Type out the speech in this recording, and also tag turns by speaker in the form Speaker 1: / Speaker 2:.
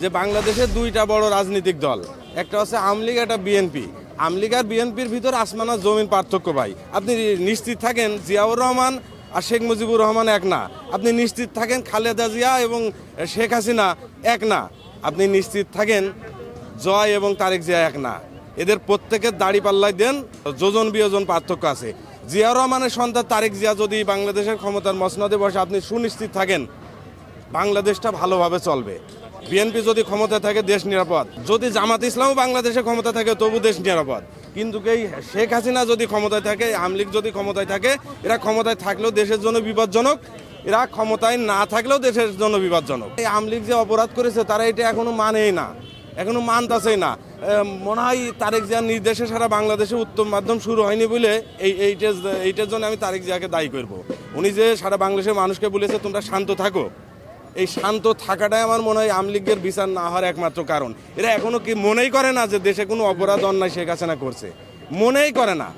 Speaker 1: যে বাংলাদেশের দুইটা বড় রাজনৈতিক দল, একটা হচ্ছে আওয়ামী লীগ, একটা বিএনপি। আওয়ামী লীগ আর বিএনপির ভিতর আসমান আর জমিন পার্থক্য ভাই। আপনি নিশ্চিত থাকেন জিয়াউর রহমান আর শেখ মুজিবুর রহমান এক না। আপনি নিশ্চিত থাকেন খালেদা জিয়া এবং শেখ হাসিনা এক না। আপনি নিশ্চিত থাকেন জয় এবং তারেক জিয়া এক না। এদের প্রত্যেকের দাড়ি পাল্লায় দেন যোজন বিয়োজন পার্থক্য আছে। জিয়াউর রহমানের সন্তান তারেক জিয়া যদি বাংলাদেশের ক্ষমতার মসনদে বসে, আপনি সুনিশ্চিত থাকেন বাংলাদেশটা ভালোভাবে চলবে। বিএনপি যদি ক্ষমতা থাকে দেশ নিরাপদ, যদি জামাত ইসলামও বাংলাদেশে ক্ষমতা থাকে তবু দেশ নিরাপদ। কিন্তু এই শেখ হাসিনা যদি ক্ষমতায় থাকে, আওয়ামী লীগ যদি ক্ষমতায় থাকে, এরা ক্ষমতায় থাকলেও দেশের জন্য বিপজ্জনক, এরা ক্ষমতায় না থাকলেও দেশের জন্য বিপজ্জনক। এই আওয়ামী লীগ যে অপরাধ করেছে তারা এটা এখনো মানেই না, এখনো মানতেছেই না। মনে হয় তারেক জিয়ার নির্দেশে সারা বাংলাদেশে উত্তম মাধ্যম শুরু হয়নি বলে এইটার জন্য আমি তারেক জিয়াকে দায়ী করব। উনি যে সারা বাংলাদেশের মানুষকে বলেছে তোমরা শান্ত থাকো, এই শান্ত থাকাটাই আমার মনে হয় আওয়ামী লীগের বিচার না হওয়ার একমাত্র কারণ। এরা এখনো কি মনেই করে না যে দেশে কোনো অপরাধ অন্যায় শেখ হাসিনা করছে? মনেই করে না।